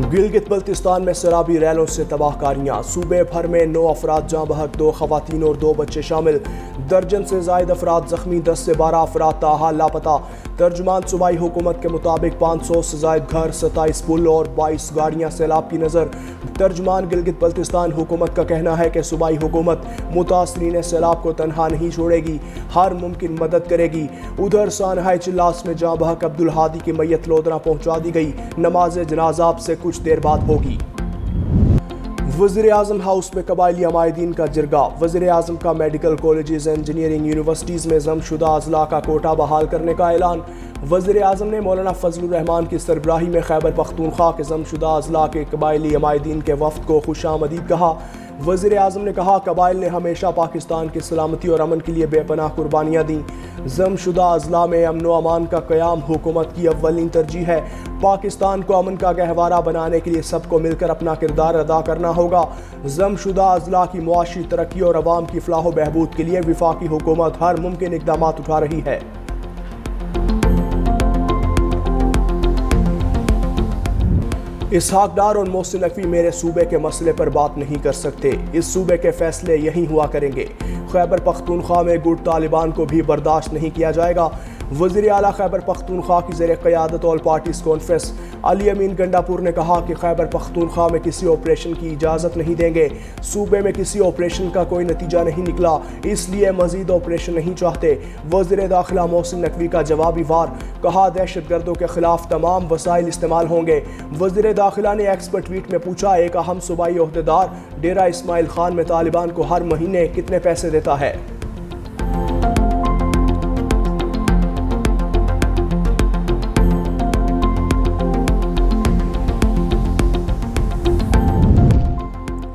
गिलगित बल्तिस्तान में शराबी रैलों से तबाहकारियां। सूबे भर में 9 अफराद जाँ बहक, 2 खवातीन और 2 बच्चे शामिल। दर्जन से जायद अफराद जख्मी, 10 से 12 अफराद ताहाल लापता। तर्जुमान सूबाई हुकूमत के मुताबिक 500 से जायद घर, 27 पुल और 22 गाड़ियाँ सैलाब की नज़र। तर्जुमान गिलगित बल्तिस्तान हुकूमत का कहना है कि सूबाई हुकूमत मुतासरीन सैलाब को तनहा नहीं छोड़ेगी, हर मुमकिन मदद करेगी। उधर सानहाय चिल्लास में जाँ बहक अब्दुल हादी की मैयत लोधरा पहुँचा दी गई। नमाज जनाजा से कुछ देर बाद होगी। वज़ीर आज़म हाउस में कबायली अमायदीन का जिरगा। वज़ीर आज़म का मेडिकल कॉलेजेस, इंजीनियरिंग यूनिवर्सिटीज़ में जमशुदा अजला का कोटा बहाल करने का ऐलान। वज़ीर आज़म ने मौलाना फजलुर रहमान की सरबराही में खैबर पख्तूनख्वा के जमशुदा अजला के कबायली अमायदीन के वफ़द को खुशामदीद कहा। वज़ीर आज़म ने कहा, कबाइल ने हमेशा पाकिस्तान की सलामती और अमन के लिए बेपनाह कुर्बानियाँ दी। जमशुदा अजला में अमन व अमान का क़याम हुकूमत की अव्वलीन तरजीह है। पाकिस्तान को अमन का गहवारा बनाने के लिए सबको मिलकर अपना किरदार अदा करना होगा। जमशुदा अजला की मुआशी तरक्की और अवाम की फलाह बहबूद के लिए वफाकी हुकूमत हर मुमकिन इक़दाम उठा रही है। इसहाक डार और मोहसिन नकवी मेरे सूबे के मसले पर बात नहीं कर सकते, इस सूबे के फैसले यहीं हुआ करेंगे। खैबर पख्तूनख्वा में गुट तालिबान को भी बर्दाश्त नहीं किया जाएगा। वज़ीर आला खैबर पख्तूनख्वा की ज़ेर क़यादत ऑल पार्टीज़ कॉन्फ्रेंस अली अमीन गंडापुर ने कहा कि खैबर पख्तूनख्वा में किसी ऑपरेशन की इजाज़त नहीं देंगे। सूबे में किसी ऑपरेशन का कोई नतीजा नहीं निकला, इसलिए मज़ीद ऑपरेशन नहीं चाहते। वज़ीर दाखिला मोहसिन नकवी का जवाबी वार, कहा दहशत गर्दों के खिलाफ तमाम वसाइल इस्तेमाल होंगे। वज़ीर दाखिला ने एक्स पर ट्वीट में पूछा, एक अहम सूबाई ओहदेदार डेरा इस्माइल खान में तालिबान को हर महीने कितने पैसे देता है?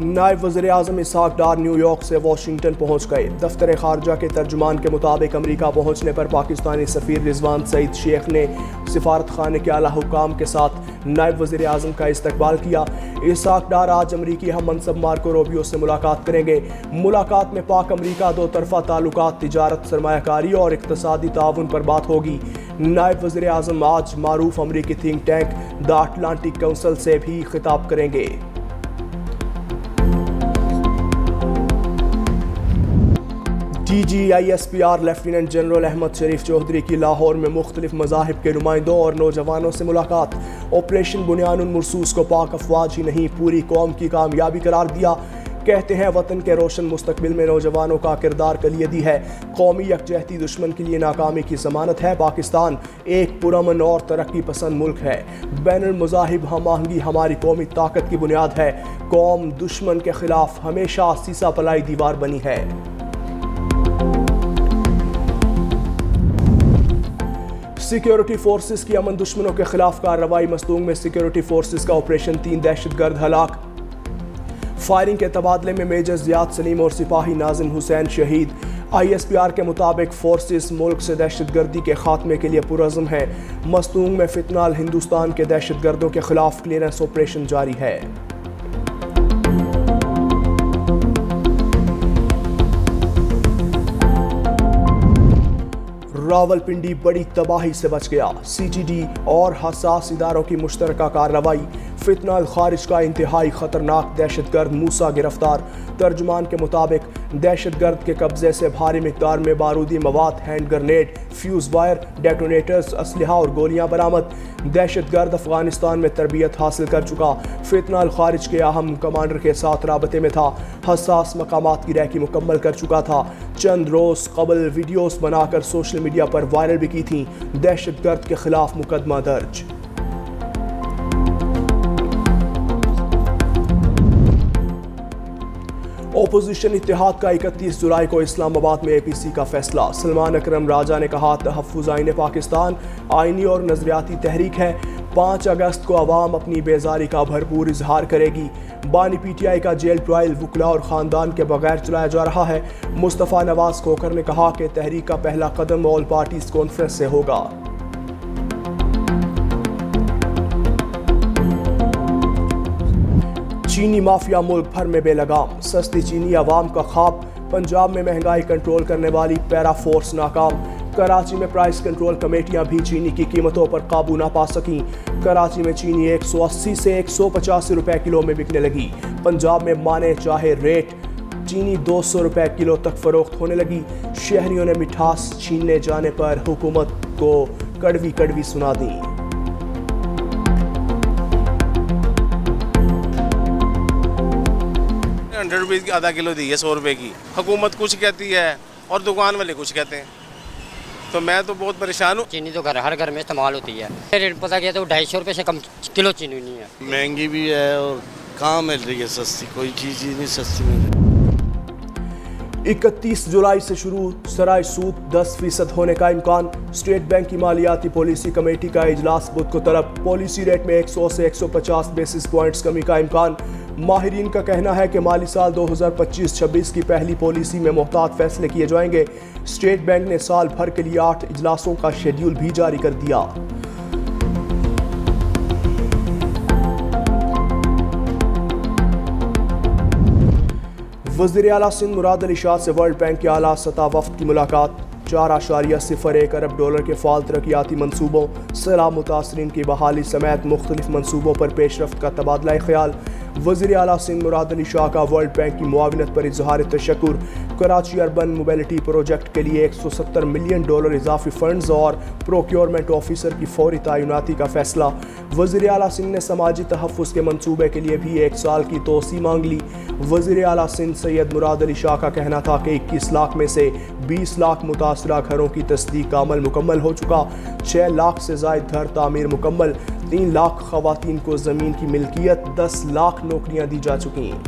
नायब वज़ीर आज़म इसहाक डार न्यूयॉर्क से वाशिंगटन पहुँच गए। दफ्तर खारजा के तर्जुमान के मुताबिक अमरीका पहुँचने पर पाकिस्तानी सफ़ीर रिजवान सईद शेख ने सिफारत खाने के आला हुकाम के साथ नायब वज़ीर आज़म का इस्तकबाल किया। इसहाक डार आज अमरीकी हम मनसब मार्को रूबियो से मुलाकात करेंगे। मुलाकात में पाक अमरीका दो तरफ़ा ताल्लुकात, तिजारत, सरमायाकारी और इक़्तिसादी ताउन पर बात होगी। नायब वज़ीर आज़म आज मारूफ अमरीकी think tank the Atlantic council से भी खिताब करेंगे। DGISPR लेफ्टिनेंट जनरल अहमद शरीफ चौधरी की लाहौर में मुख्तलिफ मज़ाहिब के नुमाइंदों और नौजवानों से मुलाकात। ऑपरेशन बुनियानुल मुरसूस को पाक अफवाज ही नहीं पूरी कौम की कामयाबी करार दिया। कहते हैं वतन के रोशन मुस्तकबिल में नौजवानों का किरदार कलीदी है। कौमी यकजहती दुश्मन के लिए नाकामी की ज़मानत है। पाकिस्तान एक पुरअमन और तरक्की पसंद मुल्क है। बैनुल मज़ाहिब हम आहंगी हमारी कौमी ताकत की बुनियाद है। कौम दुश्मन के खिलाफ हमेशा सीसा पलाई दीवार बनी है। सिक्योरिटी फोर्सेस की अमन दुश्मनों के खिलाफ कार्रवाई। मस्तूंग में सिक्योरिटी फोर्सेस का ऑपरेशन, 3 दहशतगर्द हलाक। फायरिंग के तबादले में मेजर ज़ियाद सलीम और सिपाही नाज़िम हुसैन शहीद। ISPR के मुताबिक फोर्सेस मुल्क से दहशतगर्दी के खात्मे के लिए पुरज़्म है। मस्तूंग में फितनाल हिंदुस्तान के दहशतगर्दों के खिलाफ क्लियरेंस ऑपरेशन जारी है। रावलपिंडी बड़ी तबाही से बच गया। CTD और हसास इदारों की मुश्तरका कार्रवाई। फितनाल खारिज का इंतहाई खतरनाक दहशतगर्द मूसा गिरफ्तार। तर्जुमान के मुताबिक दहशतगर्द के कब्जे से भारी मिकदार में बारूदी मवाद, hand grenade, fuse wire, detonators, असलहा और गोलियां बरामद। दहशतगर्द अफगानिस्तान में तरबियत हासिल कर चुका। फितनाल खारिज के अहम कमांडर के साथ राबते में था। हसास मकामात की रैकी मुकम्मल कर चुका था। चंद रोज कबल वीडियोस बनाकर सोशल मीडिया पर वायरल भी की थी। दहशतगर्द के खिलाफ मुकदमा दर्ज। ओपोजिशन इत्तेहाद का 31 जुलाई को इस्लामाबाद में APC का फैसला। सलमान अकरम राजा ने कहा, तहफ़्फ़ुज़ आईन पाकिस्तान आइनी और नज़रियाती तहरीक है। 5 अगस्त को अवाम अपनी बेजारी का भरपूर इजहार करेगी। बानी PTI का जेल ट्रायल वुकला और ख़ानदान के बगैर चलाया जा रहा है। मुस्तफ़ा नवाज खोखर ने कहा कि तहरीक का पहला कदम ऑल पार्टीज़ कॉन्फ्रेंस से होगा। चीनी माफिया मुल्क भर में बेलगाम। सस्ती चीनी अवाम का ख्वाब। पंजाब में महंगाई कंट्रोल करने वाली पैरा फोर्स नाकाम। कराची में प्राइस कंट्रोल कमेटियां भी चीनी की कीमतों पर काबू ना पा सकीं। कराची में चीनी 180 से 185 रुपए किलो में बिकने लगी। पंजाब में माने चाहे रेट चीनी 200 रुपए किलो तक फरोख्त होने लगी। शहरियों ने मिठास छीनने जाने पर हुकूमत को कड़वी कड़वी सुना दी। 100 रुपये की आधा किलो दी है 100 रुपये की। हुकूमत कुछ कहती है और दुकान वाले कुछ कहते हैं, तो मैं तो बहुत परेशान हूँ। चीनी तो हर घर में इस्तेमाल होती है। रेट पता किया तो 250 रुपये से कम किलो चीनी नहीं है। महंगी भी है और कहाँ मिल रही है सस्ती, कोई चीज़ ही नहीं सस्ती मिल रही। 31 जुलाई से शुरू सराय सूद 10% होने का इम्कान। स्टेट बैंक की मालियाती पॉलिसी कमेटी का इजलास बुध को तलब। पॉलिसी रेट में 100 से 150 बेसिस पॉइंट्स कमी का इम्कान। माहिरीन का कहना है कि माली साल 2025-26 की पहली पॉलिसी में मुहतात फैसले किए जाएंगे। स्टेट बैंक ने साल भर के लिए 8 इजलासों का शेड्यूल भी जारी कर दिया। वज़ीर आला सिंध मुराद अली शाह से वर्ल्ड बैंक के आला सतह वफ्द की मुलाकात। 4.01 अरब डॉलर के फाल तरक्याती मनसूबों, सैलाब मुतासरीन की बहाली समेत मुख्तलिफ मनसूबों पर पेशरफ्त का तबादला ख्याल। वज़ीर आला सिंध मुराद अली शाह का वर्ल्ड बैंक की मुआविनत पर इजहार तशक्कुर। कराची अर्बन मोबिलिटी प्रोजेक्ट के लिए 170 मिलियन डॉलर इजाफी फंड्स और प्रोक्योरमेंट ऑफिसर की फौरी तैनाती का फैसला। वज़ीर आला सिंध ने समाजी तहफ़्फ़ुज़ के मनसूबे के लिए भी 1 साल की तोसी मांग ली। वज़ीर आला सिंध सैयद मुराद अली शाह का कहना था कि 21 लाख में से 20 लाख मुतासरा घरों की तस्दीक का अमल मुकम्मल हो चुका। 6 लाख से ज़ायद घर तामीर मुकम्मल। 3 लाख ख़वातीन को ज़मीन की मिल्कियत, 10 लाख नौकरियां दी जा चुकी हैं।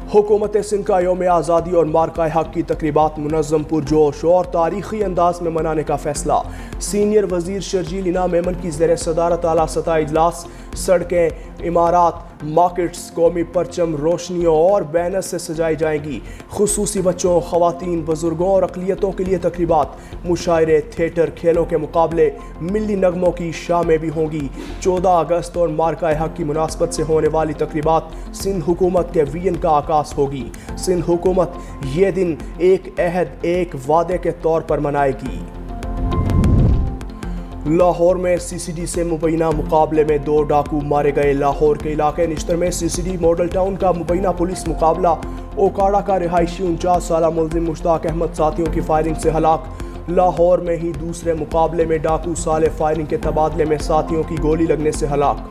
हुकूमत सिंध का यौम आज़ादी और मार्का हक की तकरीबात मुनज़्ज़म पुरजोश और तारीखी अंदाज में मनाने का फैसला। सीनियर वजीर शर्जील इनाम मेमन की ज़ेर सदारत आला सतह इजलास। सड़कें, इमारात, मार्केट्स कौमी परचम, रोशनियों और बैनर से सजाई जाएंगी। खुसूसी बच्चों, ख़वातीन, बुजुर्गों और अक़लियतों के लिए तकरीबात, मुशायरे, थिएटर, खेलों के मुकाबले, मिली नगमों की शामें भी होंगी। 14 अगस्त और मार्का हक की मुनासबत से होने वाली तकरीबात सिंध हुकूमत के विजन का आगाज़ होगी। सिंध हुकूमत ये दिन एक अहद, एक वादे के तौर पर मनाएगी। लाहौर में सीसीडी से मुबैना मुकाबले में 2 डाकू मारे गए। लाहौर के इलाके निश्तर में सीसीडी मॉडल टाउन का मुबैना पुलिस मुकाबला। ओकाड़ा का रिहायशी 49 साला मुल्जिम मुश्ताक अहमद साथियों की फायरिंग से हलाक। लाहौर में ही दूसरे मुकाबले में डाकू साले फायरिंग के तबादले में साथियों की गोली लगने से हलाक।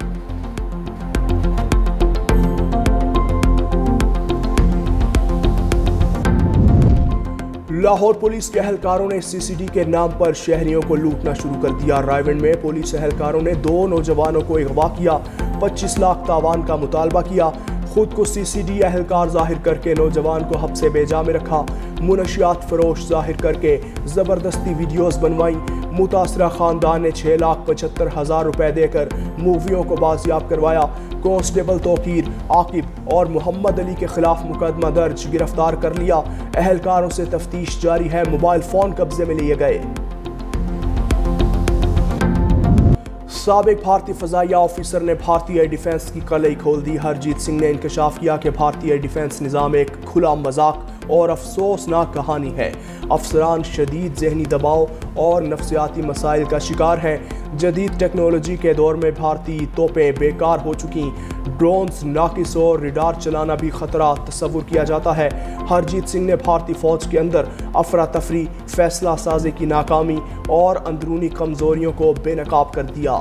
लाहौर पुलिस के एहलकारों ने सीसीडी के नाम पर शहरियों को लूटना शुरू कर दिया। रायविंड में पुलिस एहलकारों ने 2 नौजवानों को अगवा किया, 25 लाख तावान का मुतालबा किया। खुद को सीसीडी एहलकार जाहिर करके नौजवान को हब्से बेजा में रखा। मुनशियात फरोश जाहिर करके ज़बरदस्ती वीडियोज़ बनवाई। मुतासरा ख़ानदान ने 6,75,000 रुपए देकर मूवियों को बाजियाब करवाया। कांस्टेबल तौकीर, आकिब और मोहम्मद अली के खिलाफ मुकदमा दर्ज, गिरफ्तार कर लिया। एहलकारों से तफ्तीश जारी है। मोबाइल फ़ोन कब्जे में लिए गए। साबिक भारतीय फ़ज़ाइया ऑफिसर ने भारतीय डिफेंस की कलई खोल दी। हरजीत सिंह ने इंकशाफ किया कि भारतीय डिफेंस निज़ाम एक खुला मजाक और अफसोसनाक कहानी है। अफसरान शदीद जहनी दबाव और नफ्सियाती मसाइल का शिकार हैं। जदीद टेक्नोलॉजी के दौर में भारतीय तोपें बेकार हो चुकी। ड्रोन्स, नाकिस और रिडार चलाना भी खतरा तस्वुर किया जाता है। हरजीत सिंह ने भारतीय फ़ौज के अंदर अफरा तफरी, फैसला साजी की नाकामी और अंदरूनी कमज़ोरियों को बेनकाब कर दिया।